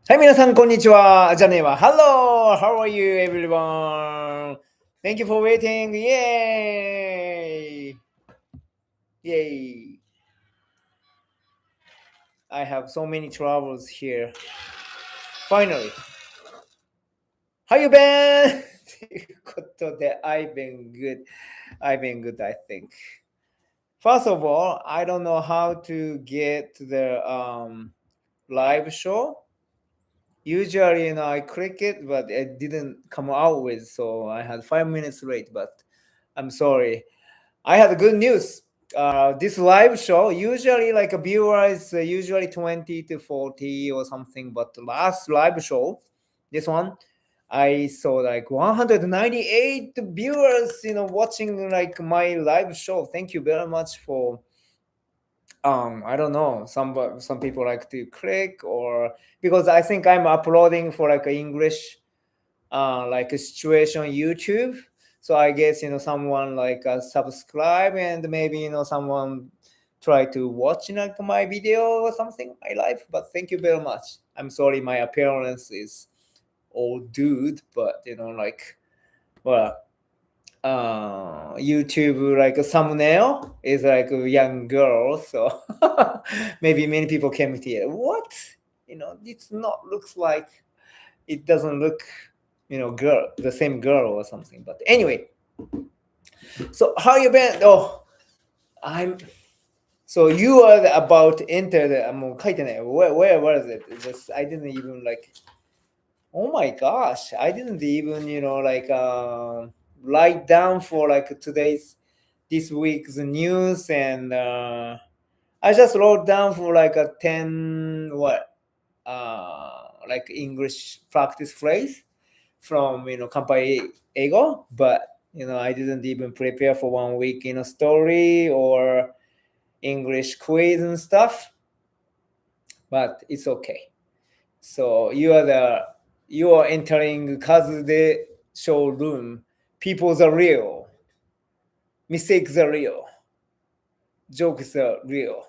はい、皆さん、こんにちは。じゃねえわ。Hello! How are you, everyone? Thank you for waiting. Yay! Yay! I have so many troubles here. Finally. How you been? ということで、I've been good. I've been good, I think. First of all, I don't know how to get the live show.Usually, I click it, but it didn't come out with, so I had 5 minutes late, but I'm sorry. I had good news. This live show, usually like a viewer is usually 20 to 40 or something, but the last live show, this one, I saw like 198 viewers, watching like my live show. Thank you very much for I don't know, some people like to click, or because I think I'm uploading for like a English like a situation YouTube, so I guess someone like subscribe, and maybe someone try to watch like my video or something my life. But thank you very much. I'm sorry my appearance is old dude, but like, well, YouTube like a thumbnail is like a young girl, so maybe many people came to it. What? It's not looks like, it doesn't look, girl, the same girl or something. But anyway, so how you been? Oh, I'm. So you are about to enter the. もう書いてない。Where is it? It's just I didn't even like. Oh my gosh, I didn't even like write down for like this week's news, and I just wrote down for like a 10 like English practice phrase from company Ego, but I didn't even prepare for 1 week story or English quiz and stuff, but it's okay. So you are entering Kazude showroom. People's are real. Mistakes are real. Jokes are real.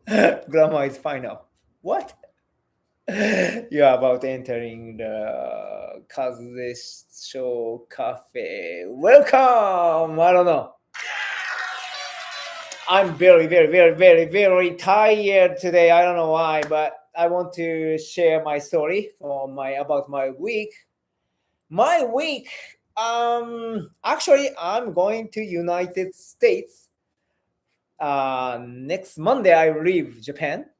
Grammar is final. What? You are about entering the Kazude Show Cafe. Welcome! I don't know. I'm very, very, very, very, very tired today. I don't know why, but I want to share my story about my week. My week, actually, I'm going to United States. Next Monday, I leave Japan.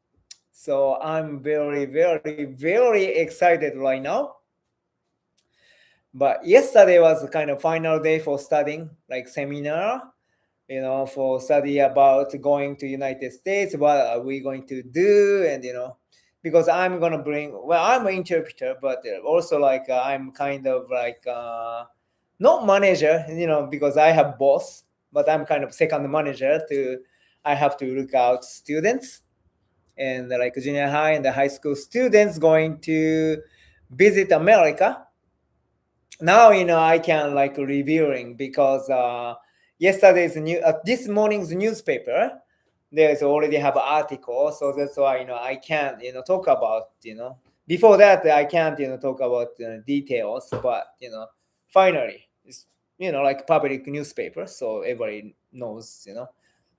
So I'm very, very, very excited right now. But yesterday was the kind of final day for studying, like seminar, for study about going to United States. What are we going to do? And because I'm gonna I'm an interpreter, but also like I'm kind of like not manager, because I have boss, but I'm kind of second manager to. I have to look out students and like junior high and the high school students going to visit America. Now I can like reviewing because this morning's newspaper, there's already have an article, so that's why I can't talk about before that I can't talk about details, but finally it's like public newspaper, so everybody knows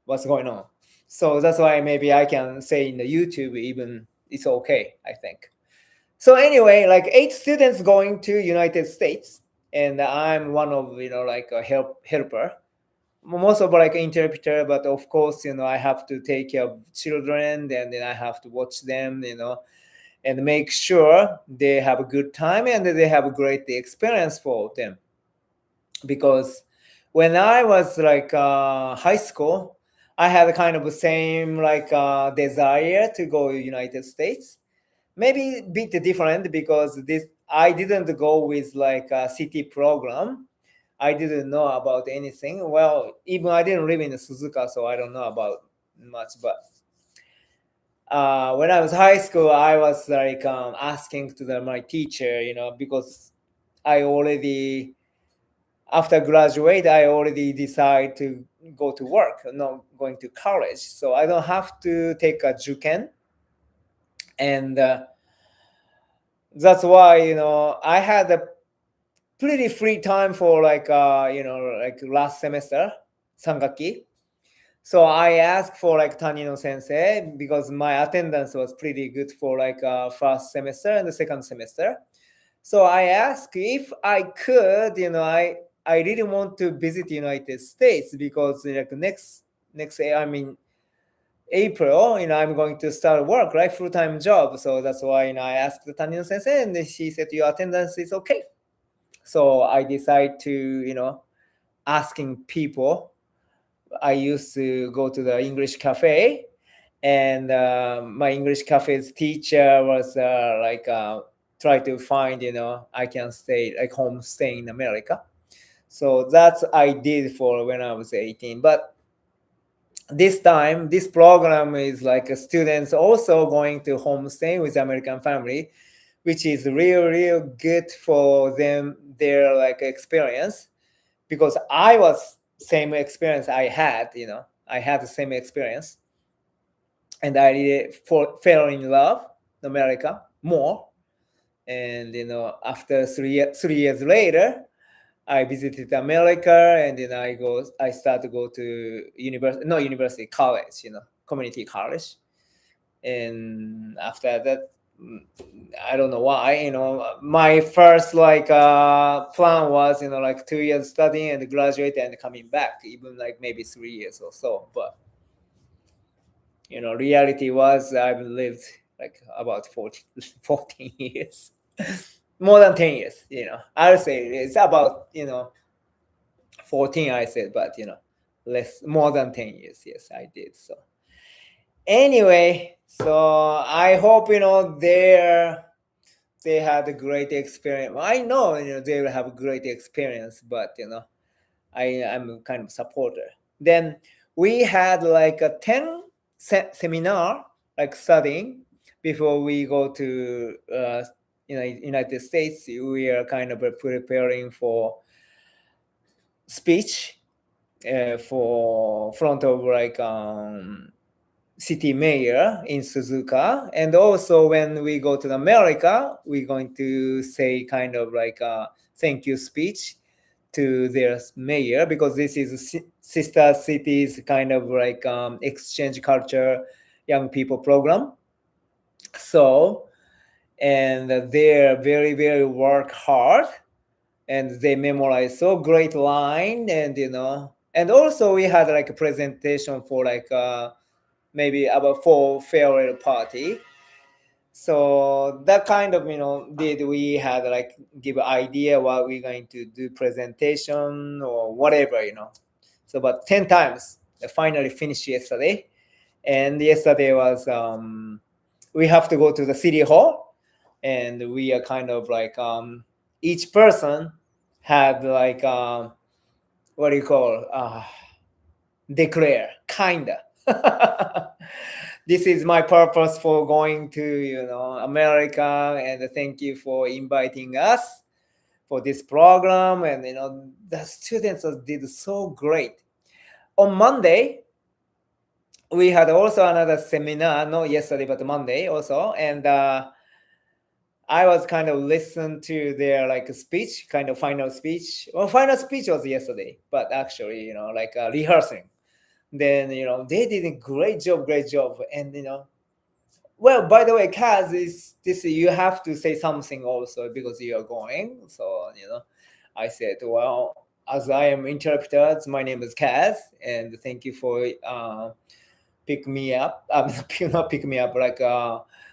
what's going on. So that's why maybe I can say in the YouTube even it's okay, I think. So anyway, like 8 students going to United States, and I'm one of like a helper, most of like interpreter, but of course I have to take care of children, and then I have to watch them, and make sure they have a good time and they have a great experience for them. Because when I was like high school, I had kind of the same like desire to go to United States. Maybe a bit different because this I didn't go with like a city program. I didn't know about anything. Well, even I didn't live in Suzuka, so I don't know about much. But when I was high school, I was like asking to my teacher, because I already after graduate, I already decide to go to work, not going to college, so I don't have to take a juken And that's why, I had a pretty free time for like, like last semester, 3学期. So I asked for like Tanino sensei because my attendance was pretty good for like first semester and the second semester. So I asked if I could, I really want to visit United States because like next I mean April, I'm going to start work, right? Full-time job. So that's why, I asked the Tanino sensei and she said your attendance is okay. So I decided to, asking people. I used to go to the English cafe, and my English cafe's teacher was try to find, I can stay like home stay in America. So that's I did for when I was 18. But this time, this program is like students also going to homestay with American family, which is real good for them, their like experience, because I was same experience I had, I had the same experience, and I really fell in love in America more. And after 3 years later, I visited America, and then I started to go to college, community college. And after that, I don't know why, my first plan was, like 2 years studying and graduate and coming back, even like maybe 3 years or so. But, reality was I've lived like about 14 years, more than 10 years, I'll say it's about, 14, I said, but, more than 10 years. Yes, I did. So anyway, so I hope, they had a great experience. I know, they will have a great experience, but, I'm kind of supporter. Then we had like a 10 seminar, like studying before we go to, United States. We are kind of preparing for speech for front of like city mayor in Suzuka. And also when we go to America, we're going to say kind of like a thank you speech to their mayor, because this is sister cities kind of like exchange culture young people program. So, and they're very work hard, and they memorize so great line, and and also we had like a presentation for like maybe about for farewell party. So that kind of, did we had like give idea what we're going to do presentation or whatever, So but 10 times I finally finished yesterday. And yesterday was we have to go to the city hall, and we are kind of like each person had like what do you call declare kinda. This is my purpose for going to America, and thank you for inviting us for this program. And the students did so great. On Monday we had also another seminar, not yesterday but Monday also, and I was kind of listened to their like speech, kind of final speech. Well, final speech was yesterday, but actually, like rehearsing. Then they did a great job, and well, by the way, Kaz, is this you have to say something also because you are going. So I said, well, as I am interpreter, my name is Kaz, and thank you for pick me up. Not pick me up, like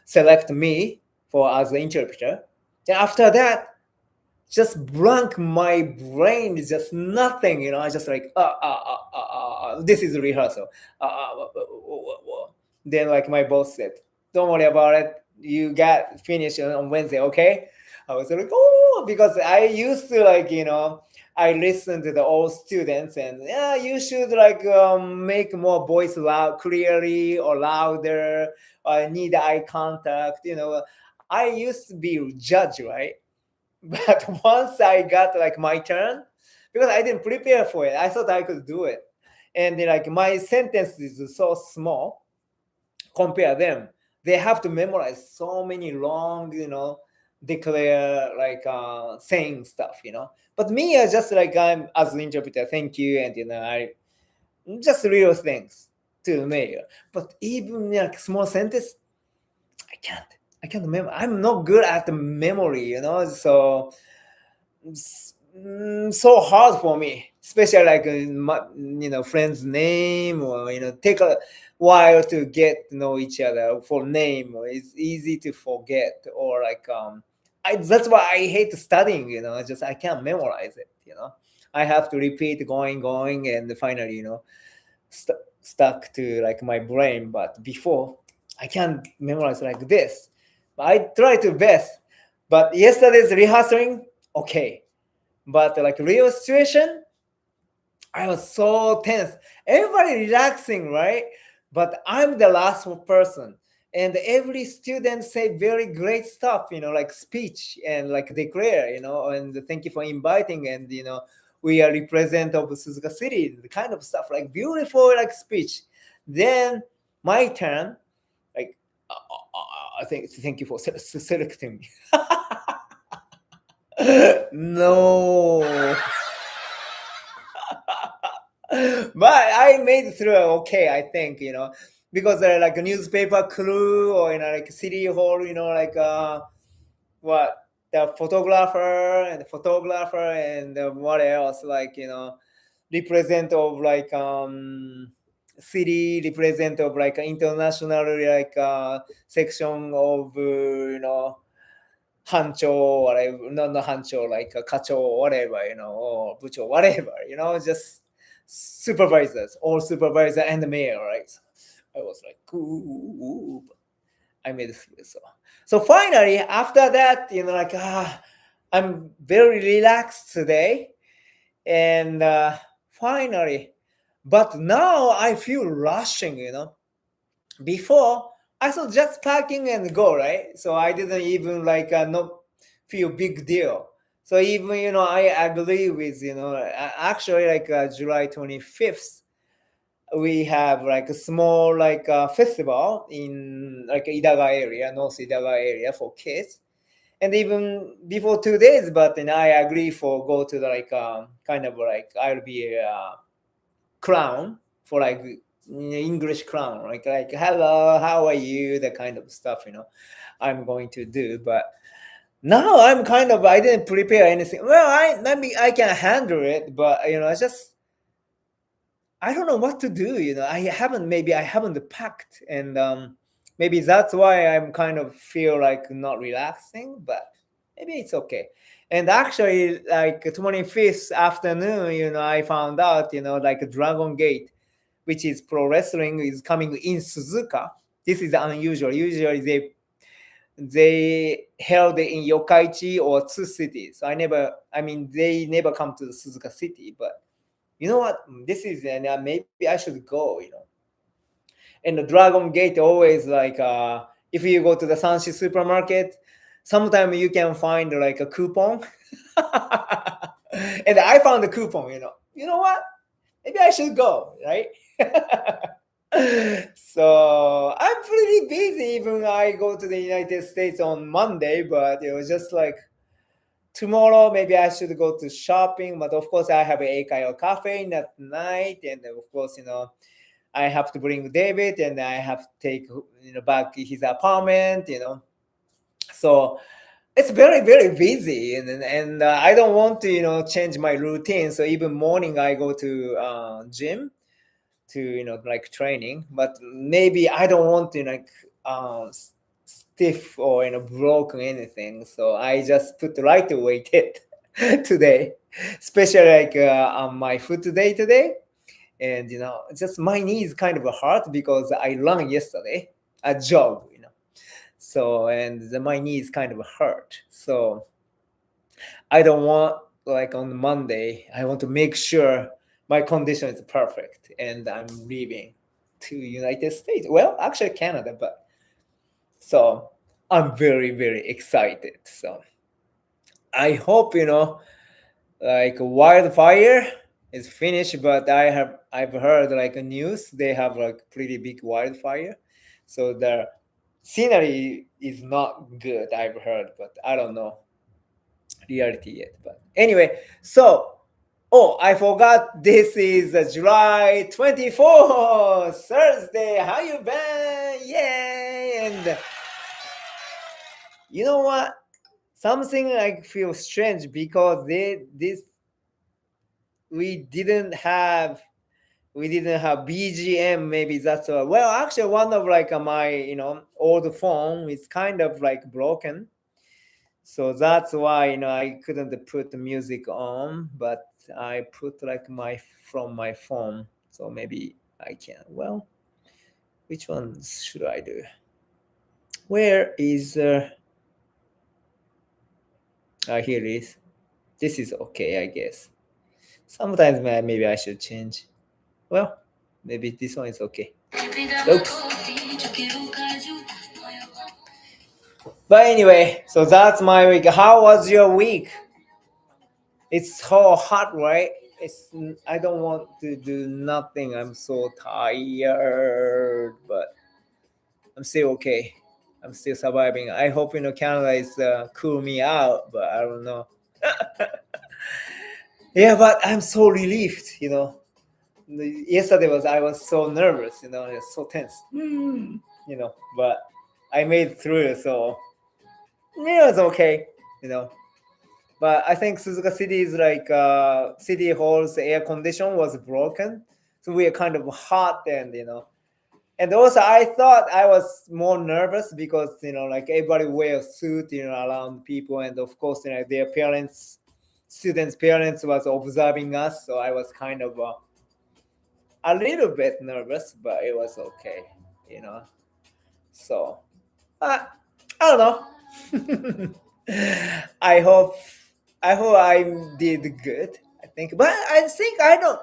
select me for as the interpreter. Then after that, just blank my brain is just nothing, I just like this is rehearsal. Then like my boss said, don't worry about it, you got finished on Wednesday, okay? I was like, oh, because I used to like, I listened to the old students, and yeah, you should like make more voice loud, clearly or louder, or need eye contact, I used to be judge, right? But once I got like my turn, because I didn't prepare for it, I thought I could do it. And then, like my sentence is so small, compare them. they have to memorize so many long, declare like saying stuff, But me, I just like I'm as an interpreter, thank you, and I just little things to me. But even like small sentence, I can't. I can't remember. I'm not good at the memory, So so hard for me, especially like friend's name, or take a while to get to know each other for name. It's easy to forget, or like that's why I hate studying. Just I can't memorize it. I have to repeat going, and finally, stuck to like my brain. But before, I can't memorize like this. I try to best, but yesterday's rehearsing, okay. But like real situation, I was so tense. Everybody relaxing, right? But I'm the last person. And every student say very great stuff, like speech and like declare, and thank you for inviting. And, we are represent of Suzuka City, the kind of stuff, like beautiful, like speech. Then my turn, like, I think, thank you for selecting me. No. But I made it through okay, I think, because like a newspaper crew, or like city hall, like what the photographer and what else, like represent of like city, represent of like international, like section of hancho, whatever, not hancho, like kacho, whatever, or bucho, whatever, just supervisors, all supervisor and the mayor, right? So I was like, ooh, I made it through. So finally, after that, like, I'm very relaxed today, and finally, but now I feel rushing, Before, I saw just packing and go, right? So I didn't even like not feel big deal. So even I agree with actually like July 25th, we have like a small like festival in like Idaga area, North Idaga area for kids. And even before 2 days, but then I agree for go to the like kind of like I'll be a clown for like English clown, like hello, how are you, that kind of stuff, I'm going to do. But now I'm kind of I didn't prepare anything. Well, maybe I can handle it, but I just I don't know what to do. I haven't packed, and maybe that's why I'm kind of feel like not relaxing. But maybe it's okay. And actually, like 25th afternoon, I found out, like Dragon Gate, which is pro wrestling, is coming in Suzuka. This is unusual. Usually they held in Yokkaichi or Tsu cities. They never come to Suzuka City, but you know what? This is and maybe I should go. And the Dragon Gate always like if you go to the Sanshi supermarket, sometimes you can find like a coupon. And I found the coupon. You know what? Maybe I should go, right? So I'm pretty busy. Even I go to the United States on Monday, but it was just like tomorrow maybe I should go to shopping. But of course I have a Eikaio cafe at night, and of course I have to bring David, and I have to take back his apartment. So it's very very busy, and I don't want to change my routine. So even morning I go to gym to like training, but maybe I don't want to like stiff or broken anything. So I just put right weight it today, especially like on my foot today. And just my knee is kind of hard because I ran yesterday, a jog. So and my knee is kind of hurt. So I don't want like on Monday. I want to make sure my condition is perfect, and I'm leaving to United States. Well, actually Canada, but so I'm very very excited. So I hope like wildfire is finished, but I've heard like a news they have like pretty big wildfire, so the scenery is not good, I've heard, but I don't know reality yet. But anyway, so I forgot this is July 24th, Thursday. How you been? Yay! And you know what? Something I feel strange because we didn't have BGM. Maybe that's why. Well, actually, one of like my old phone is kind of like broken, so that's why I couldn't put the music on. But I put like my phone, so maybe I can. Well, which one should I do? Where is? Here it is. This is okay, I guess. Sometimes maybe I should change. Well, maybe this one is okay. Oops. But anyway, so that's my week. How was your week? It's so hot, right? I don't want to do nothing. I'm so tired, but I'm still okay. I'm still surviving. I hope Canada is cool me out, but I don't know. Yeah, but I'm so relieved. Yesterday I was so nervous. I was so tense. But I made it through. So yeah, it was okay. But I think Suzuka City is like City Hall's air condition was broken, so we are kind of hot and also I thought I was more nervous because like everybody wears suit around people, and of course their parents, students' parents was observing us, so I was kind of a little bit nervous, but it was okay, you know. So uh, I don't know. I hope I did good. I think, but I think I don't.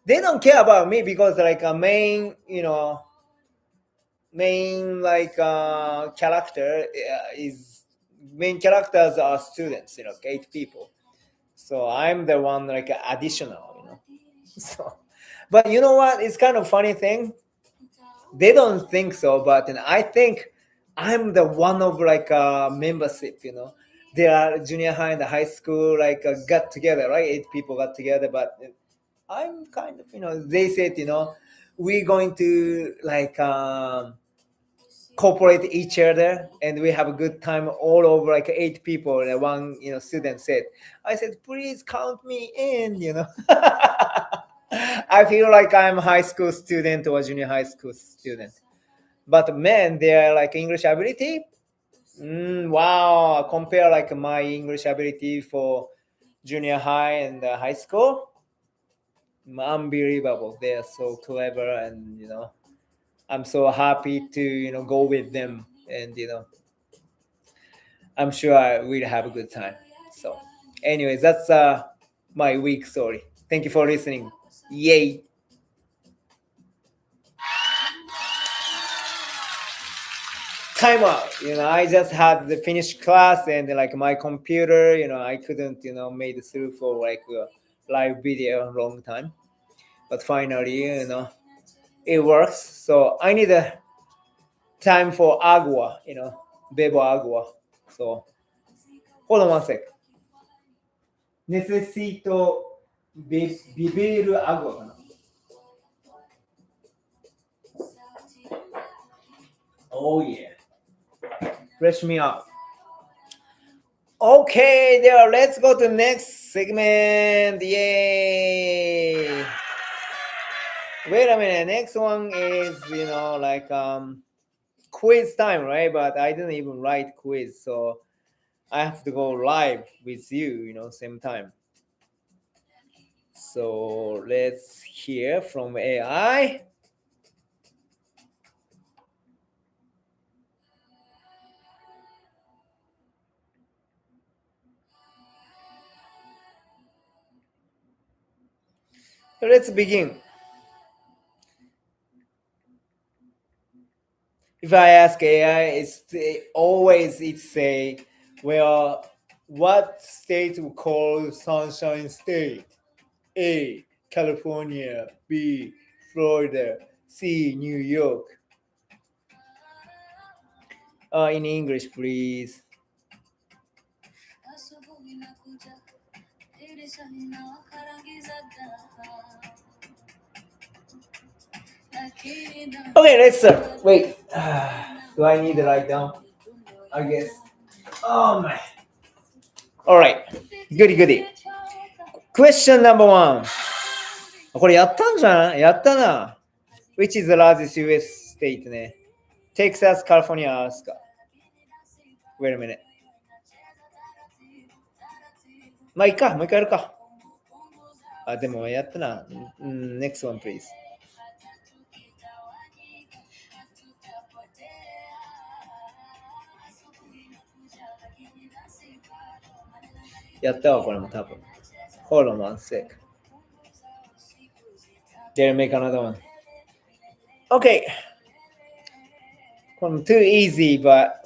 They don't care about me because like a main like character is main characters are students. 8 people. So I'm the one like additional. So, but you know what? It's kind of funny thing. They don't think so, but I think I'm the one of like membership. They are junior high and high school like got together, right? 8 people got together, but I'm kind of they said we're going to like cooperate each other and we have a good time all over like 8 people. And one student said, I said, please count me in. I feel like I'm a high school student or junior high school student. But man, their like English ability, wow! Compare like my English ability for junior high and high school, unbelievable. They are so clever, and I'm so happy to go with them, and I'm sure I will have a good time. So, anyways, that's my week story. Thank you for listening. Yay! Time out. I just had the finished class and like my computer. I couldn't made it through for like a live video a long time, but finally it works. So I need a time for agua. Bebo agua. So hold on one sec. Necesito beber agua. Oh yeah, fresh me up. Okay, there. Let's go to the next segment. Yay! Wait a minute. Next one is like quiz time, right? But I didn't even write quiz, so I have to go live with you. Same time. So let's hear from AI. So let's begin. If I ask AI, it's say, well, what state we call Sunshine State? A. California. B. Florida. C. New York. In English, please. Okay, let's start. Wait. Do I need to write down? I guess. Oh my. Alright. Goody goody. Question number one. これやったんじゃんやったな。Which is the largest US state ね。Texas, California, Alaska. Wait a minute. まあいいか。もう一回やるか。あ、でもやったな。Next one, please. やったわ、これも多分。Hold on one sec. They'll make another one. Okay. これも too easy, but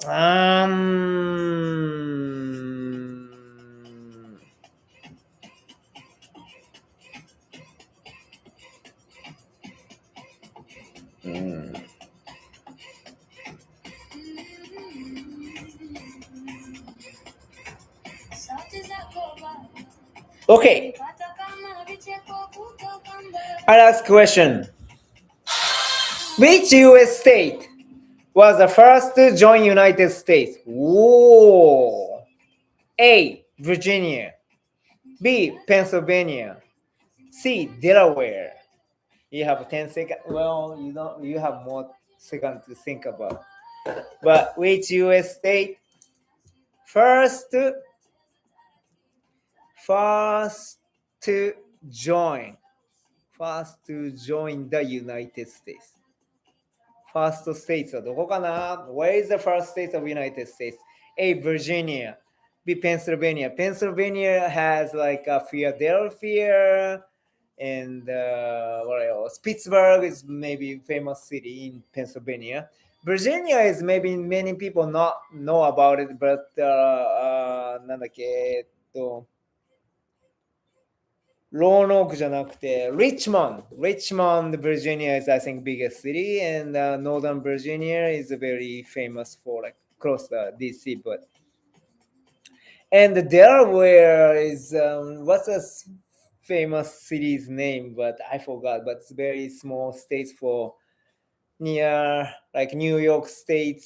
Okay. I'll ask question. Which US state was the first to join United States? Whoa. A. Virginia. B. Pennsylvania. C. Delaware. You have 10 seconds. Well, you don't. You have more seconds to think about. But which US state first to join the United States? First states はどこかな? Where is the first state of United States? A. Virginia. B. Pennsylvania. Pennsylvania has like a Philadelphia and what else? Pittsburgh is maybe famous city in Pennsylvania. Virginia is maybe many people not know about it, but なんだっけローノークじゃなくて Richmond, Virginia is I think biggest city, and Northern Virginia is very famous for like close to DC, but and Delaware is what's a famous city's name, but I forgot, but it's very small states for near like New York City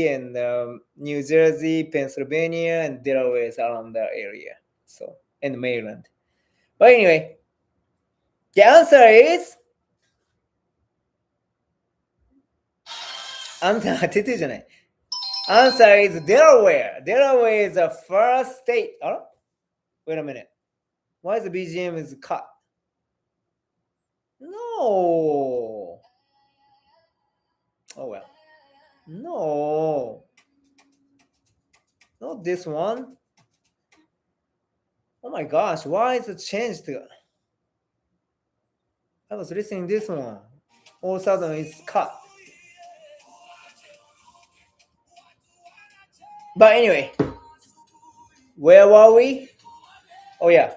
and New Jersey, Pennsylvania, and Delaware is around that area, so and Maryland. But anyway, the answer is あんた当ててじゃない。Answer is Delaware. Delaware is the first state. Wait a minute. Why the BGM is cut? No. Oh well. No. Not this one. Oh my gosh, why is it changed? I was listening to this one. All of a sudden it's cut. But anyway, where were we? Oh yeah.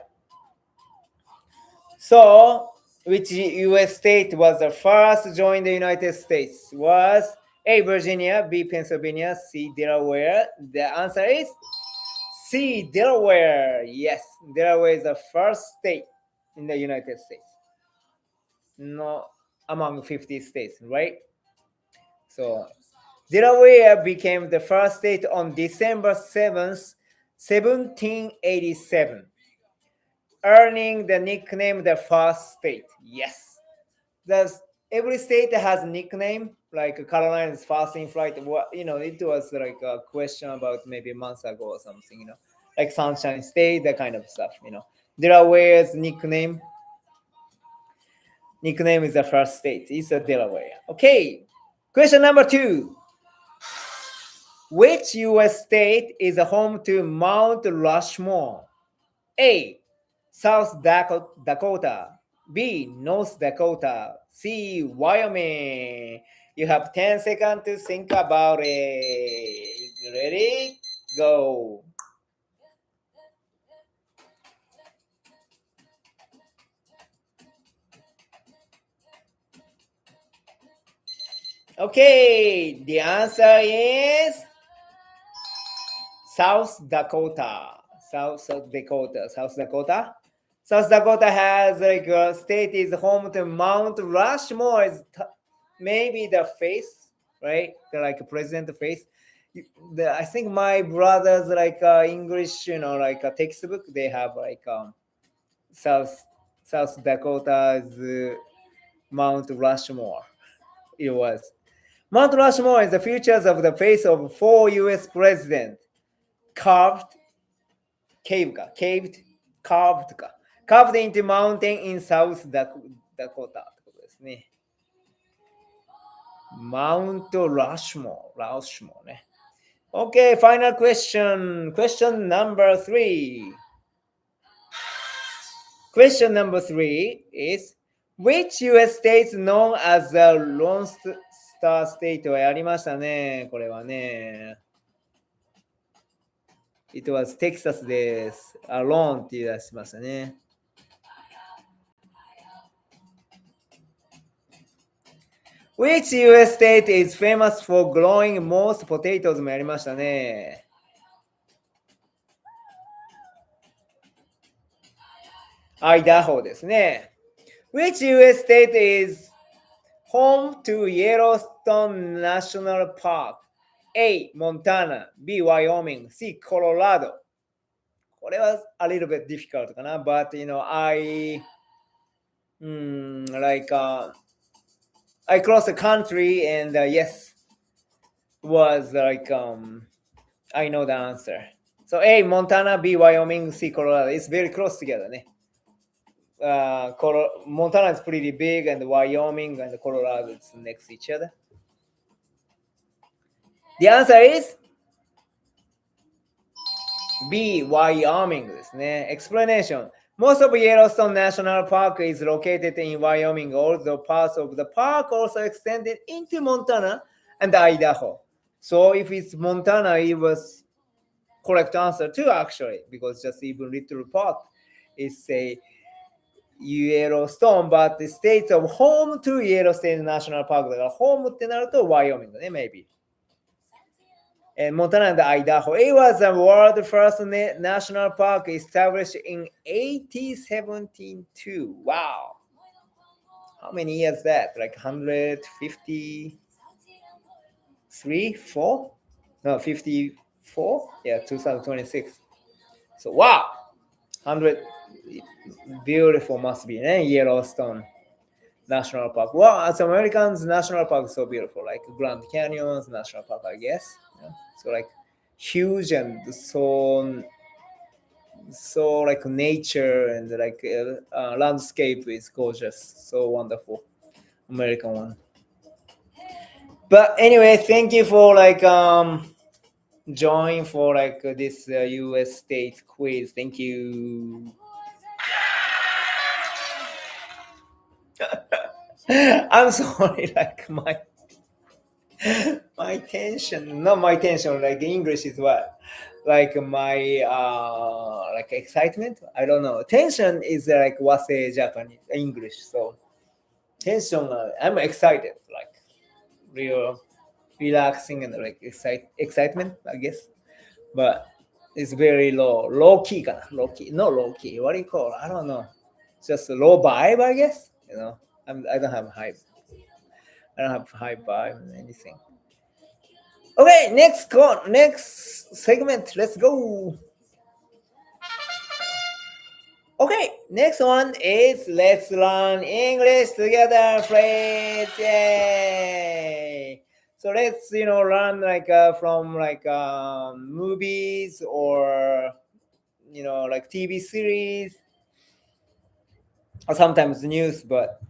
So, which US state was the first to join the United States? Was A. Virginia, B. Pennsylvania, C. Delaware. The answer is C. Delaware. Yes, Delaware is the first state in the United States. No, among 50 states, right? So, Delaware became the first state on December 7th, 1787. Earning the nickname the first state. Yes. Every state has a nickname, like Carolina's first in flight. It was like a question about maybe a month ago or something, like Sunshine State, that kind of stuff, Delaware's nickname is the first state. It's a Delaware. Okay. Question number 2. Which US state is home to Mount Rushmore? A. South Dakota. B. North Dakota. C. Wyoming. You have 10 seconds to think about it. Ready? Go. Okay, the answer is South Dakota. South Dakota. South Dakota. South Dakota has like a state is home to Mount Rushmore. Is maybe the face, right? The like president face. I think my brothers like English, like a textbook. They have like South South Dakota's Mount Rushmore. It was Mount Rushmore is the features of the face of four U.S. presidents carved, carved carved into mountain in South Dakota ってことですね。Mount Rushmore ね。Okay, final question. Question number 3. Question number 3 is which US states known as the Lone Star State はやりましたね。これはね。It was Texas です。Alone って言い出しましたね。Which US state is famous for growing most potatoes もやりましたね。アイダホですね。Which US state is home to Yellowstone National Park? A. Montana B. Wyoming C. Colorado これは a little bit difficult かな but I crossed the country and yes was like I know the answer. So A. Montana B. Wyoming C. Colorado. It's very close together ね。Montana is pretty big and Wyoming and Colorado is next to each other. The answer is B. Wyoming ですね。Explanation. Most of Yellowstone National Park is located in Wyoming, although parts of the park also extended into Montana and Idaho. So if it's Montana, it was correct answer too actually, because just even little part is a Yellowstone, but the states of home to Yellowstone National Park だから home ってなると Wyoming だね、maybe. And Montana and Idaho. It was the world's first national park established in 1872. Wow. How many years that? Like 153? 4? No, 54? Yeah, 2026. So wow. 100 beautiful must be, eh? Yellowstone National Park. Well, as Americans, National Park is so beautiful, like Grand Canyons National Park, I guess. Yeah. So like huge and so like nature and like landscape is gorgeous, so wonderful, American one. But anyway, thank you for like join for like this U.S. state quiz. Thank you. I'm sorry, like my tension, not my tension, like English is what? Like my like excitement? I don't know. Tension is like wase Japanese, English. So tension, I'm excited, like real relaxing and like excitement, I guess. But it's very low key, low key, not low key. What do you call? I don't know. Just low vibe, I guess. I don't have high vibe or anything. Okay, next segment. Let's go. Okay, next one is let's learn English together, friends. Yay! So let's learn like from like movies or like TV series or sometimes news, but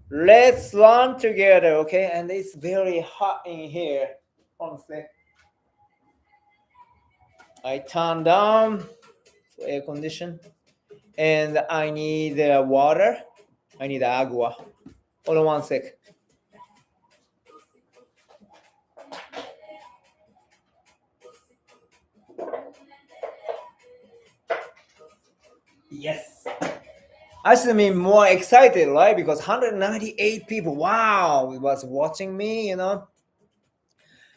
let's learn together, okay? And it's very hot in here. Honestly, I turn down air condition, and I need water. I need agua. Hold on one sec. Yes. I should be more excited, right? Because 198 people, wow, was watching me,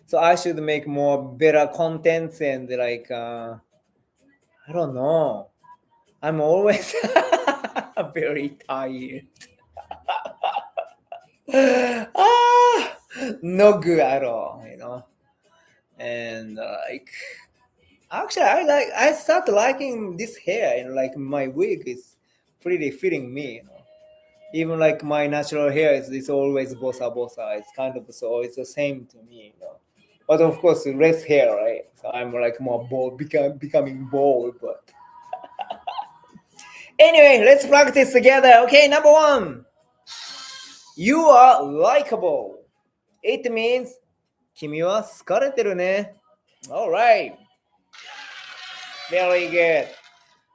So I should make more better contents and I don't know. I'm always very tired. No good at all. And actually, I start liking this hair, like my wig is pretty fitting me. Even like my natural hair is always bossa bossa. It's kind of so it's the same to me. But of course, less hair, right? So I'm like more bold, becoming bold. But anyway, let's practice together. Okay, number one, you are likable. It means 君は好かれてるね. All right. Very good.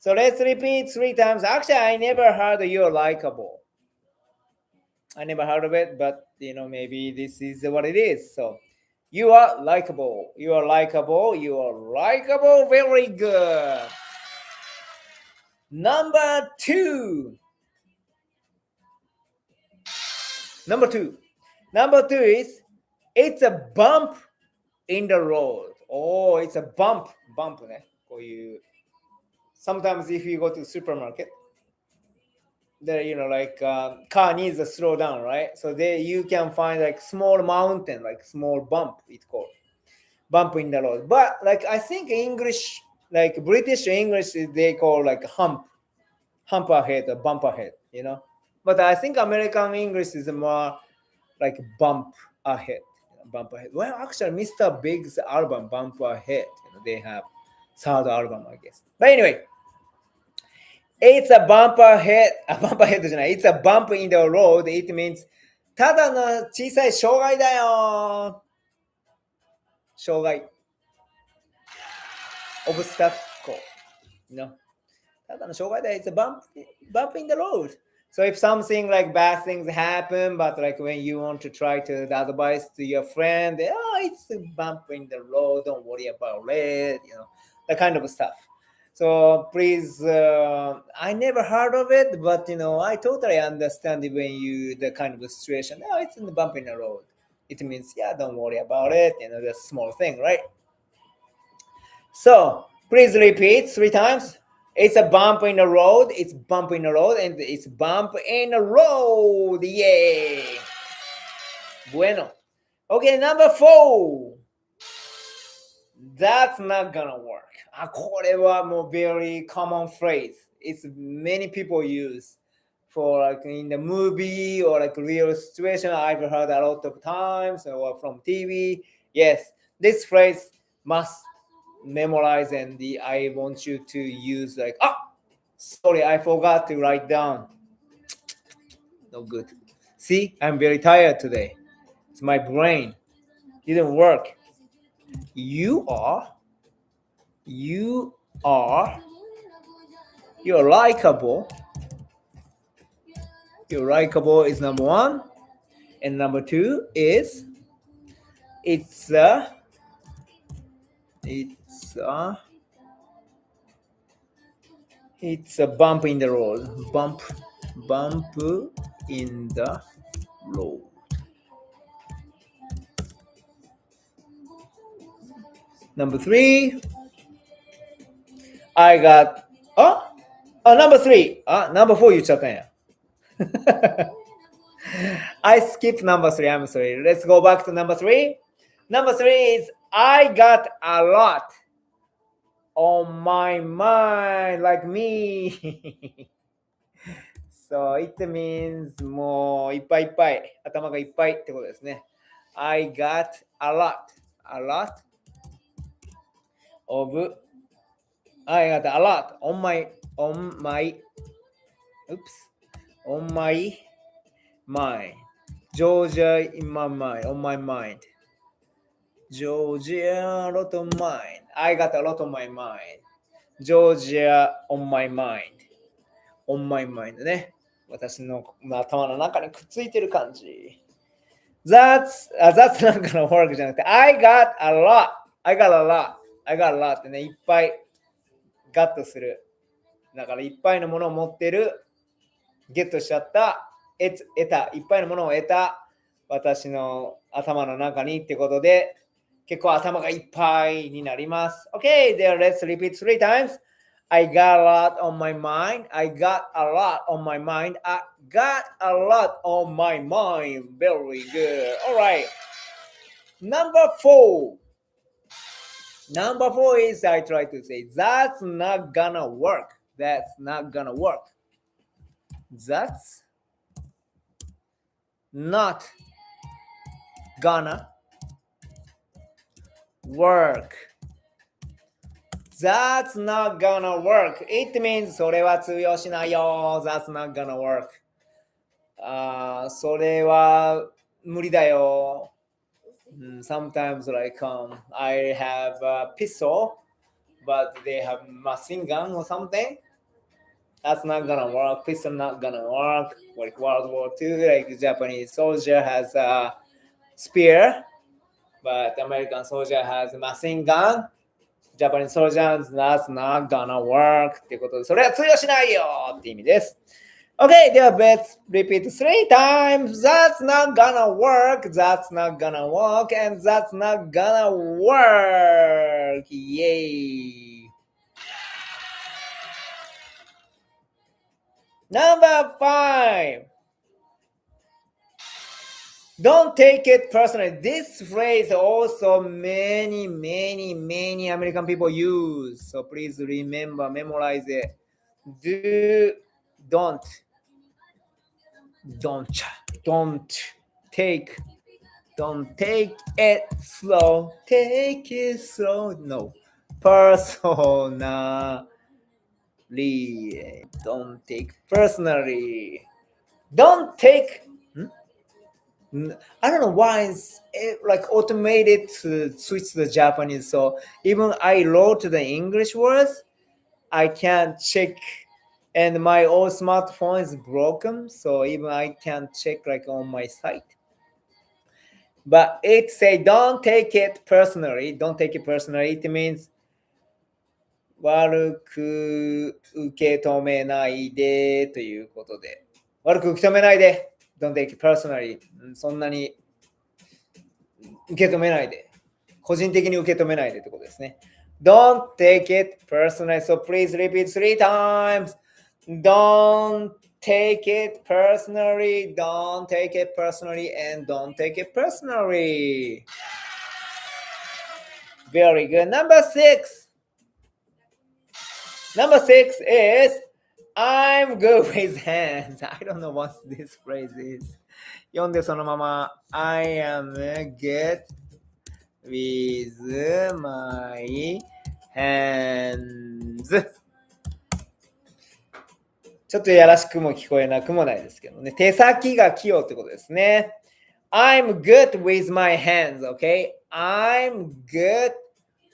So let's repeat 3 times. Actually, I never heard you're likable. I never heard of it, but maybe this is what it is. So you are likable. You are likable. You are likable. Very good. Number two. Number two is it's a bump in the road. Oh, it's a bump. Bump ね。こういう Sometimes if you go to the supermarket, there car needs to slow down, right? So there you can find like small mountain, like small bump, it's called bump in the road. But like I think English, like British English, they call like hump ahead or bump ahead. But I think American English is more like bump ahead. Well, actually, Mr. Big's album Bump Ahead, they have third album, I guess. But anyway, it's a bump ahead. It's a bump in the road. It means ただの小さい障害だよ。障害。obstacle. ただの障害だよ。It's a bump in the road. So if something like bad things happen, but like when you want to try to advise to your friend, it's a bump in the road, don't worry about it, that kind of stuff. So please, I never heard of it, but I totally understand when the kind of situation. It's in the bump in the road. It means, don't worry about it, the small thing, right? So please repeat 3 times. It's a bump in the road. It's bump in the road, and it's bump in the road. Yay! Bueno. Okay, number 4. That's not gonna work. これはもう very common phrase. It's many people use for like in the movie or like real situation. I've heard a lot of times or from TV. Yes, this phrase must memorize, and I want you to use like sorry, I forgot to write down. No good. See, I'm very tired today. It's my brain didn't work. You're likable. You're likable is number 1, and number 2 is it's a bump in the road. Bump in the road. Number 3, I got number 3. Number 4 言っちゃったんや。I skipped number 3. I'm sorry. Let's go back to number 3. Number 3 is I got a lot on my mind, like me. So it means もういっぱいいっぱい、頭がいっぱいってことですね。I got a lot of I got a lot on my mind. Georgia in my mind, on my mind. Georgia, a lot of mind. I got a lot on my mind. Georgia on my mind. On my mind ね。私の頭の中にくっついてる感じ。That's not gonna work じゃなくて I got a lot ってね、いっぱいガッとする。だからいっぱいのものを持ってるゲットしちゃった、得た、いっぱいのものを得た、私の頭の中にってことで、結構頭がいっぱいになります。Okay, there, let's repeat 3 times. I got a lot on my mind. I got a lot on my mind. I got a lot on my mind. Very good. All right. Number 4. Number 4 is I try to say, that's not gonna work. That's not gonna work. That's not gonna work. That's not gonna work. It means それは通用しないよ。That's not gonna work. それは無理だよ。Sometimes like I have a pistol, but they have machine gun or something. That's not gonna work. Pistol not gonna work. Like World War II, like the Japanese soldier has a spear, but American soldier has a machine gun. Japanese soldiers, that's not gonna work. っていうことで、それは通用しないよって意味です。Okay, では let's repeat 3 times. That's not gonna work. That's not gonna work. And that's not gonna work. Yay. Number 5. Don't take it personally. This phrase also many American people use. So please remember, memorize it. Don't take it slow. Take it slow. No. Personally. Don't take personally. Don't take. I don't know why it's like automated to switch to the Japanese. So even I wrote the English words, I can't check. And my old smartphone is broken, so even I can't check like on my site. But it say don't take it personally. Don't take it personally. It means 悪く受け止めないでということで。悪く受け止めないで。Don't take it personally. そんなに受け止めないで。個人的に受け止めないでってことですね。Don't take it personally. So please repeat 3 times. Don't take it personally. Don't take it personally. And don't take it personally. Very good. Number 6. Number 6 is I'm good with hands. I don't know what this phrase is. 読んでそのまま I am good with my hands. ちょっとやらしくも聞こえなくもないですけどね。手先が器用ってことですね。I'm good with my hands, okay? I'm good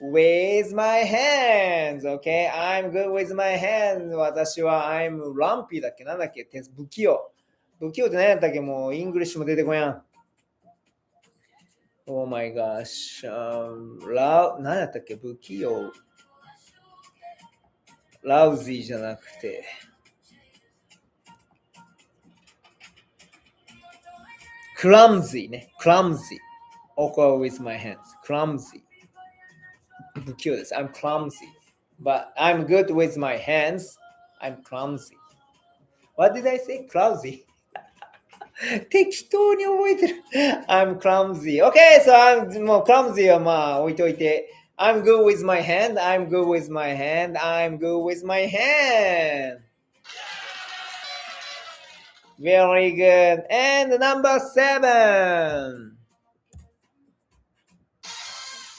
with my hands, okay? I'm good with my hands. 私は I'm lumpy だっけなんだっけ不器用。不器用って何やったっけもうイングリッシュも出てこやん。Oh my gosh. 何やったっけ不器用。lousy じゃなくて。clumsy ね。clumsy. Awkward with my hands. clumsy. 不器用です。I'm clumsy. But I'm good with my hands. I'm clumsy. What did I say? clumsy? 適当に覚えてる。I'm clumsy. Okay, so I'm もう clumsy はまあ置いといて。I'm good with my hand. I'm good with my hand. I'm good with my hand. Very good. And number 7.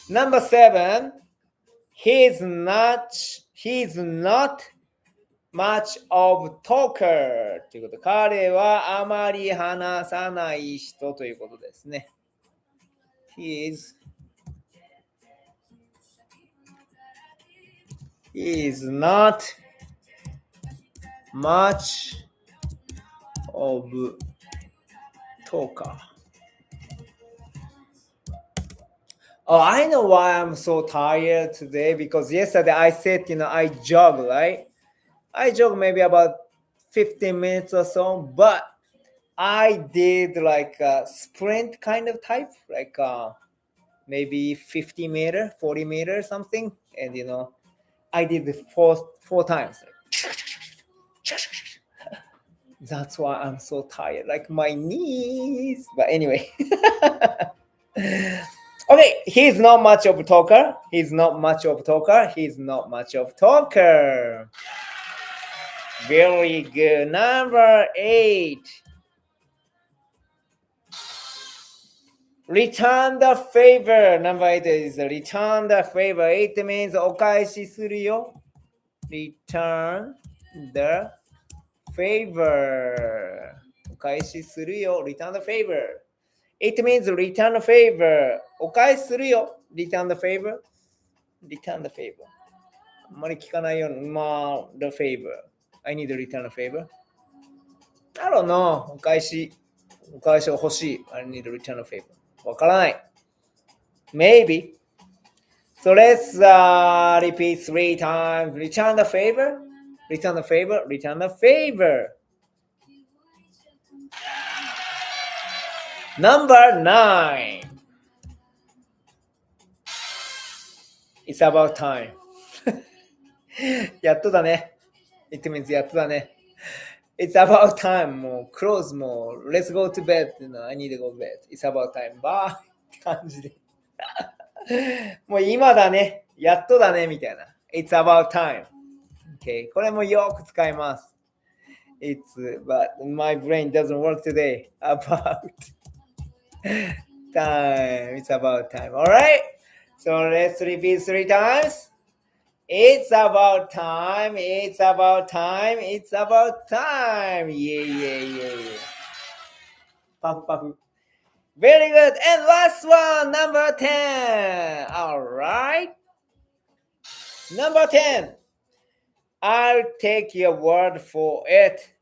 Number 7. He's not much of talker ということ。彼はあまり話さない人ということですね。He is not much of talker. Oh, I know why I'm so tired today because yesterday I said, I jog, right? I jog maybe about 15 minutes or so, but I did like a sprint kind of type, like maybe 50 meter, 40 meter, something. And I did it four times. That's why I'm so tired, like my knees. But anyway. Okay, he's not much of a talker. He's not much of a talker. Very good. Number 8. Return the favor. Number 8 is return the favor. It means お返しするよ。Return the favor. お返しするよ。Return the favor. It means return the favor. お返しするよ。Return the favor. Return the favor. あんまり聞かないような。まあ、the favor. I need to return a favor. I don't know. お返しが欲しい。I need to return a favor. わからない。Maybe. So let's repeat 3 times. Return the favor. Return the favor. Return the favor. Number 9. It's about time. やっとだね。It means やっとだね。It's about time. もう close もう let's go to bed. I need to go to bed. It's about time. Bye. って感じで。もう今だね。やっとだね。みたいな。It's about time. Okay. これもよく使います。It's, but my brain doesn't work today. About time. It's about time. Alright? So let's repeat 3 times. It's about time. It's about time. It's about time. Yeah. Puff, puff. Very good. And last one, number 10. All right. Number 10. I'll take your word for it.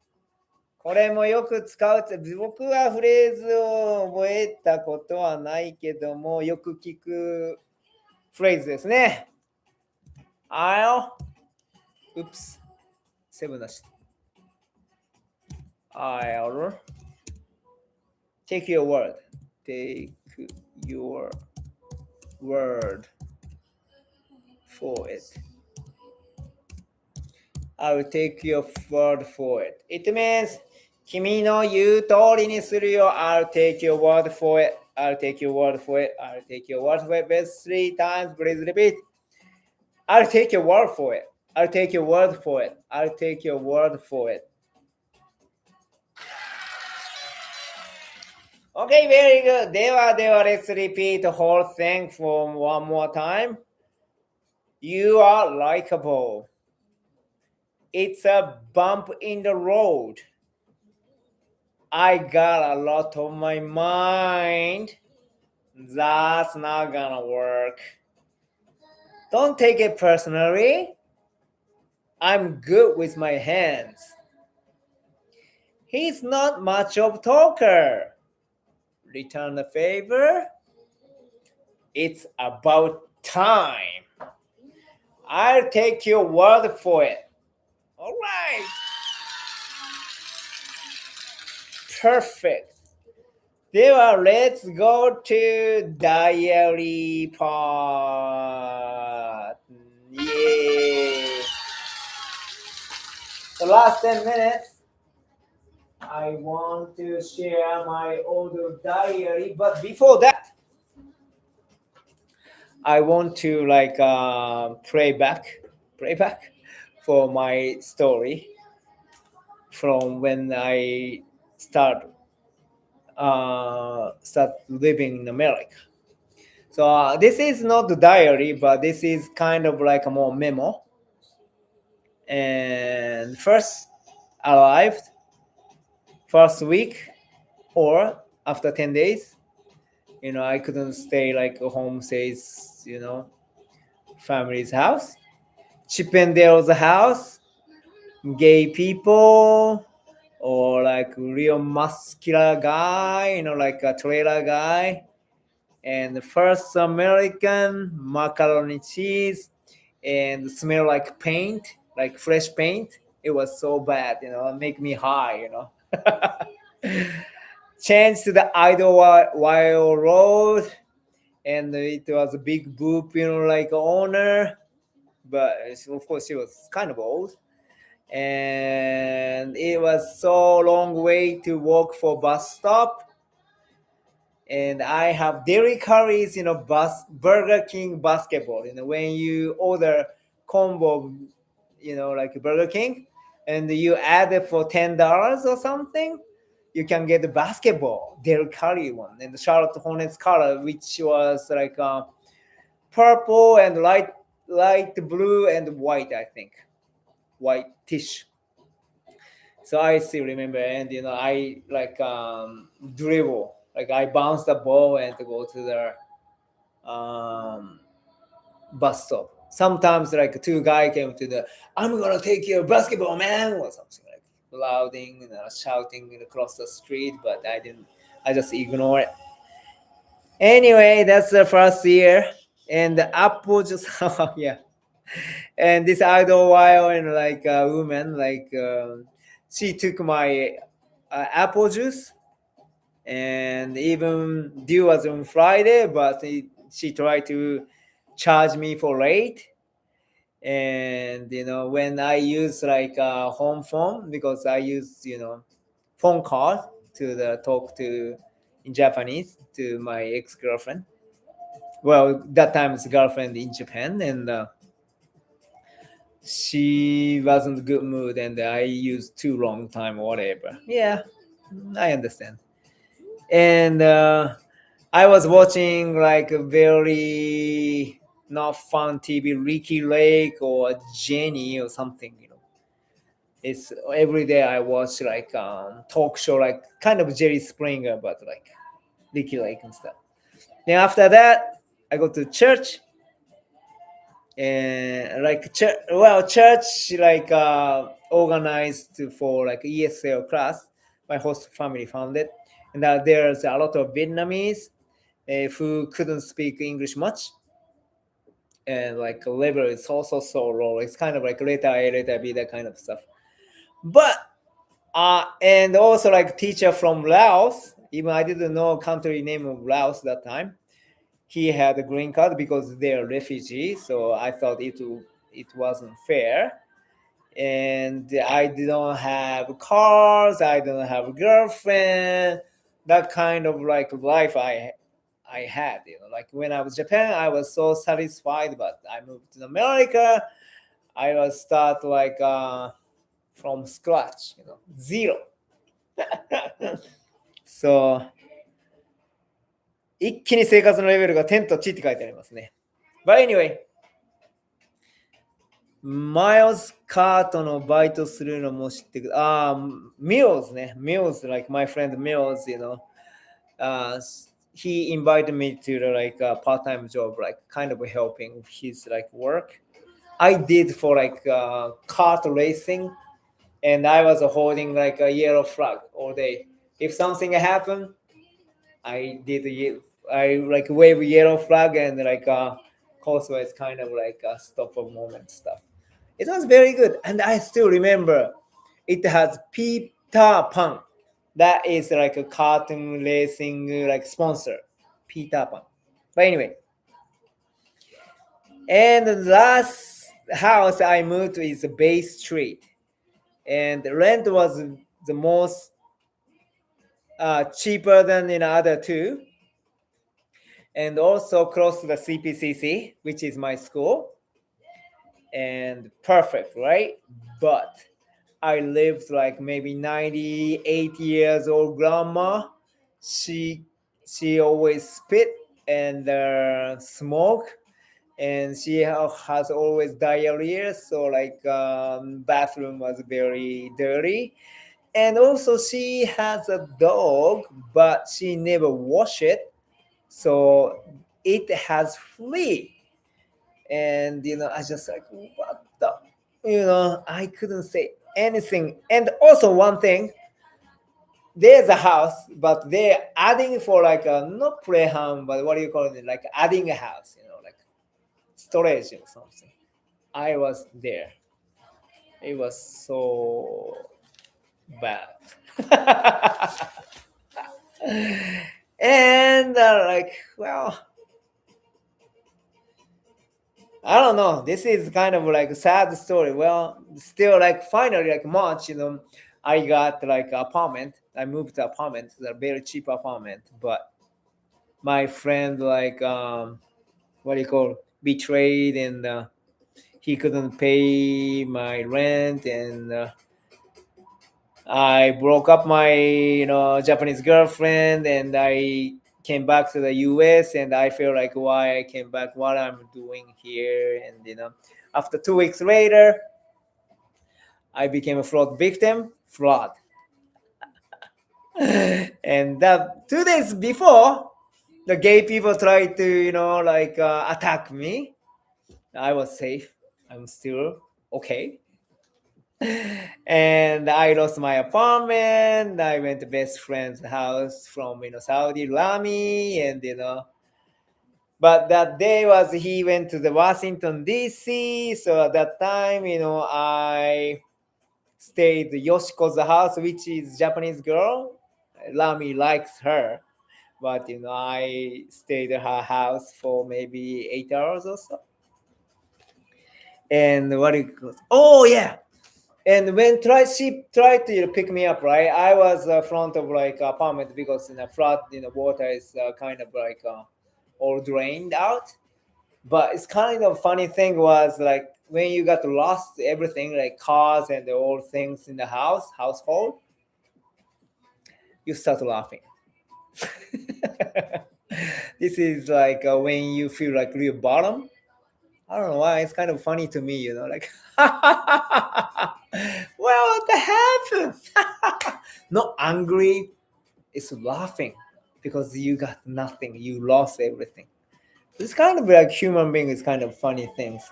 これもよく使う。僕はフレーズを覚えたことはないけども、よく聞くフレーズですね。Oops. 7出した。I'll take your word. Take your word for it. I'll take your word for it. It means 君の言う通りにするよ。I'll take your word for it. I'll take your word for it. I'll take your word for it. Best 3 times. Please repeat. I'll take your word for it. I'll take your word for it. I'll take your word for it. Okay, very good. では、let's repeat the whole thing for one more time. You are likable. It's a bump in the road. I got a lot on my mind. That's not gonna work. Don't take it personally. I'm good with my hands. He's not much of a talker. Return the favor. It's about time. I'll take your word for it. All right. Perfect. では、let's go to diary part. Yay. The last 10 minutes, I want to share my old diary. But before that, I want to play back for my story from when I start living in America. So this is not the diary, but this is kind of like a more memo. And first arrived, first week or after 10 days, I couldn't stay like home stays, family's house. Chippendale's house, gay people, or like real muscular guy, like a trailer guy. And the first American macaroni cheese and smell like paint, like fresh paint It was so bad, make me high, Changed to the Idlewild Road, and it was a big boop, like owner, but of course she was kind of old, and it was so long way to walk for bus stop. And I have dairy curries, Burger King basketball. When you order combo, like Burger King, and you add it for $10 or something, you can get the basketball dairy curry one, and the Charlotte Hornets color, which was like purple and light blue and white, I think, whitish. So I still remember, and I like dribble. Like I bounce the ball and go to the bus stop. Sometimes like two guys came to I'm gonna take your basketball, man, or something like louding and shouting across the street, but I didn't. I just ignore it. Anyway, that's the first year, and the apple just yeah. And this idol while and like a woman, like she took my apple juice, and even due was on Friday, but she tried to charge me for late. And when I use like a home phone, because I use phone call to the talk to in Japanese to my ex-girlfriend. Well, that time it's girlfriend in Japan, and she wasn't good mood, and I used too long time or whatever. Yeah, I understand. And I was watching like a very not fun TV, Ricky Lake or Jenny or something. It's every day I watch like talk show, like kind of Jerry Springer, but like Ricky Lake and stuff. Then after that, I go to church, and like church like organized for like ESL class. My host family founded, and there's a lot of Vietnamese who couldn't speak English much, and like level is also so low. It's kind of like letter A, letter B, that kind of stuff. But and also like teacher from Laos. Even I didn't know country name of Laos that time. He had a green card because they're refugees, so I thought it wasn't fair. And I don't have cars, I don't have a girlfriend. That kind of like life I had, like when I was Japan, I was so satisfied, but I moved to America, I was start like from scratch, zero. So 一気に生活のレベルが天と地って書いてありますね。But anyway, マイルズカートのバイトするのも知ってくる。Mills ね。Mills, like my friend Mills, he invited me to like a part-time job, like kind of helping his like work. I did for like kart racing, and I was holding like a yellow flag all day. If something happened, I like wave yellow flag, and like causeway is kind of like a stop of moment stuff. It was very good, and I still remember it has Peter Pan. That is like a cartoon racing like sponsor, Peter Pan. But anyway, and the last house I moved to is Bay Street, and the rent was the most cheaper than in other two, and also close to the CPCC, which is my school, and perfect, right? But I lived like maybe 98 years old grandma. She always spit and smoke, and she has always diarrhea. So like bathroom was very dirty. And also she has a dog, but she never wash it. So it has flea. And I just like, what the, I couldn't say anything. And also one thing, there's a house, but they're adding for like a not playhouse, but what do you call it, like adding a house, like storage or something. I was there, It was so bad. And well, I don't know. This is kind of like a sad story. Well, still finally March, I got apartment. I moved to apartment, a very cheap apartment. But my friend what do you call betrayed, and he couldn't pay my rent, and I broke up my Japanese girlfriend, and I came back to the US, and I feel like why I came back, what I'm doing here, and after 2 weeks later, I became a fraud victim. Fraud. And that 2 days before, the gay people tried to attack me. I was safe. I'm still okay. And I lost my apartment. I went to best friend's house from Saudi, Rami, and But that day was he went to the Washington D.C. So at that time, I stayed at Yoshiko's house, which is Japanese girl. Rami likes her, but I stayed at her house for maybe 8 hours or so. And what it goes? Oh yeah. And when she tried to pick me up, right? I was front of apartment because in the flood, water is kind of all drained out. But it's kind of funny thing was when you got lost everything like cars and all things in the household, you start laughing. This is when you feel real bottom. I don't know why it's kind of funny to me, well, what the happened? Not angry, it's laughing because you got nothing, you lost everything. It's kind of human being is kind of funny things,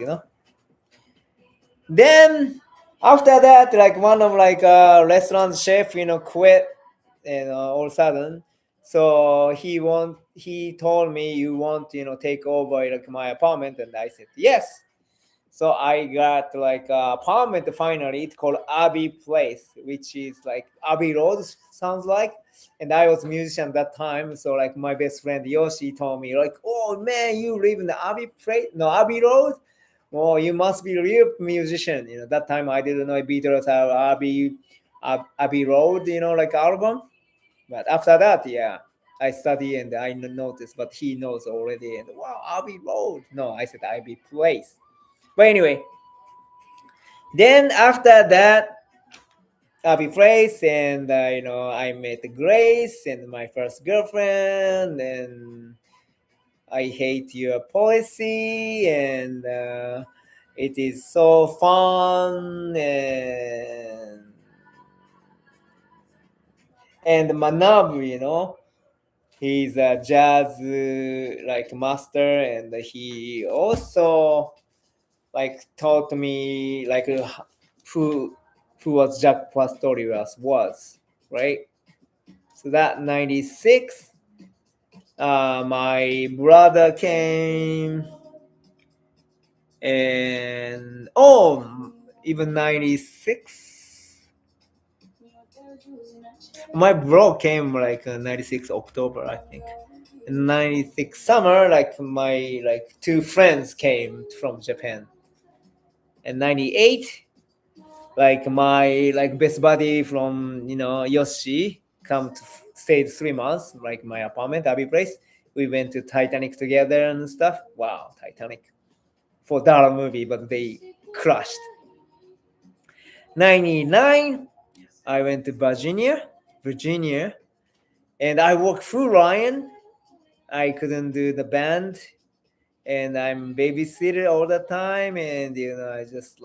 Then after that, one of restaurant chef, quit, and all of a sudden, so he told me you want take over my apartment, and I said yes. So I got apartment finally. It's called Abbey Place, which is Abbey Road sounds like. And I was a musician that time, so my best friend Yoshi told me oh man, you live in the Abbey Place, no Abbey Road. Oh, you must be a real musician. That time I didn't know Beatles have Abbey Road, album. But after that, yeah, I study and I noticed, but he knows already. And wow, Abbey Road. No, I said Abbey Place. But anyway, then after that, Abbey Place, and I met Grace and my first girlfriend, and I hate your policy, and it is so fun, and Manabu, he's a jazz master, and he also taught me who was Jack Pastorius was, right? So that 96, my brother came, and even 96, my bro came 96 October, I think. In 96 summer, my two friends came from Japan. And 98, my best buddy from Yoshi come to stayed 3 months, my apartment, Abbey Place. We went to Titanic together and stuff. Wow, Titanic. $4 movie, but they crushed. 99, I went to Virginia, and I worked through Ryan. I couldn't do the band, and I'm babysitter all the time, and I just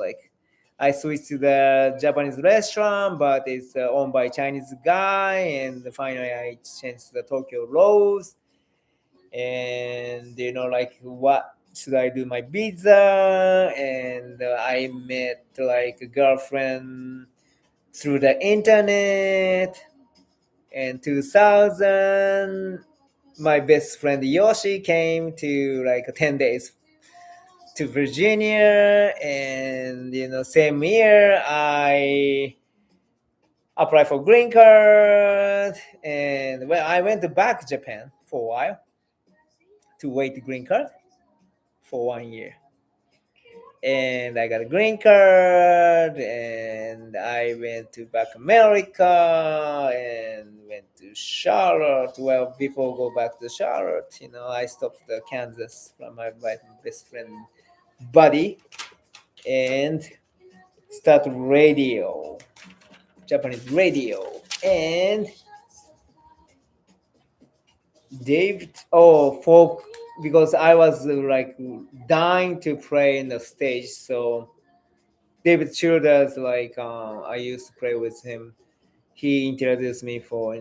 I switched to the Japanese restaurant, but it's owned by a Chinese guy, and finally I changed to the Tokyo Rose, and what should I do my visa, and I met a girlfriend through the internet. And 2000, my best friend Yoshi came to 10 days to Virginia, and same year I applied for green card, and I went back to Japan for a while to wait the green card for 1 year. And I got a green card, and I went to back America and went to Charlotte. Well, before I go back to Charlotte, I stopped at Kansas from my best friend buddy and start radio, Japanese radio. And David, folk, because I was like dying to play in the stage. So David Childers, I used to play with him. He introduced me for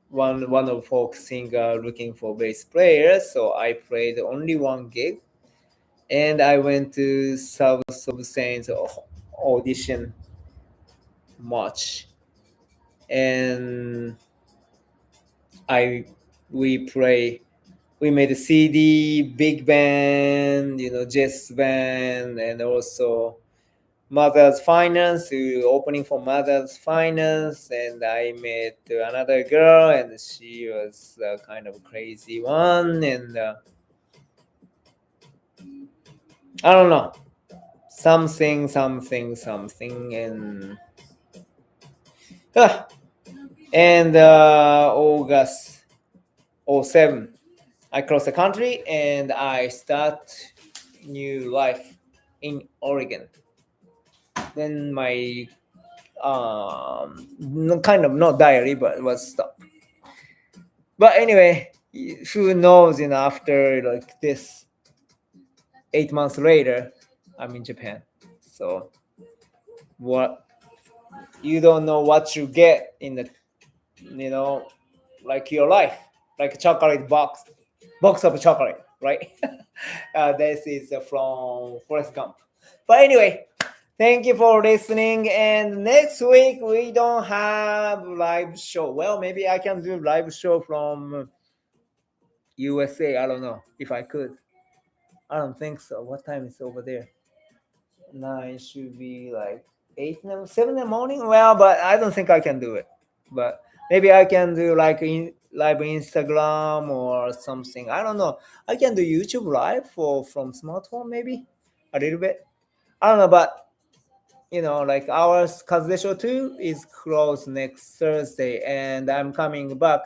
one of folk singer looking for bass players. So I played only one gig, and I went to South of Saints audition March, and we made a CD, big band, jazz band, and also Mother's Finance, opening for Mother's Finance, and I met another girl, and she was kind of a crazy one, and I don't know, something, and August 07. I cross the country and I start new life in Oregon. Then my kind of not diary, but it was stopped. But anyway, who knows? After like this, 8 months later, I'm in Japan. So what you don't know what you get in the like your life, like a chocolate box of chocolate, right? This is from Forrest Gump. But anyway, thank you for listening. And next week we don't have live show. Well, maybe I can do live show from USA. I don't know if I could. I don't think so. What time is over there? 9 should be like 7 in the morning. Well, but I don't think I can do it. But maybe I can do like live Instagram or something. I don't know. I can do YouTube live from smartphone maybe a little bit. I don't know, but like our Kazu de Show 2 is closed next Thursday, and I'm coming back.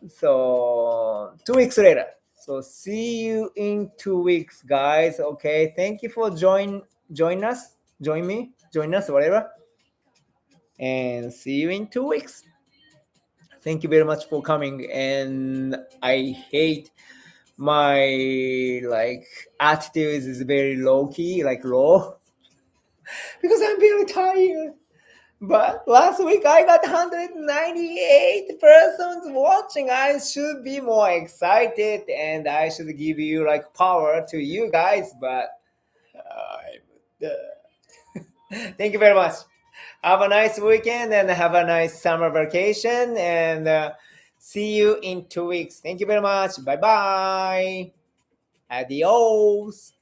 So 2 weeks later. So see you in 2 weeks, guys. Okay. Thank you for join us, whatever. And see you in 2 weeks. Thank you very much for coming. And I hate my attitude is very low key, low, because I'm very tired. But last week I got 198 persons watching. I should be more excited, and I should give you power to you guys. But thank you very much. Have a nice weekend and have a nice summer vacation. And see you in 2 weeks. Thank you very much. Bye bye. Adios.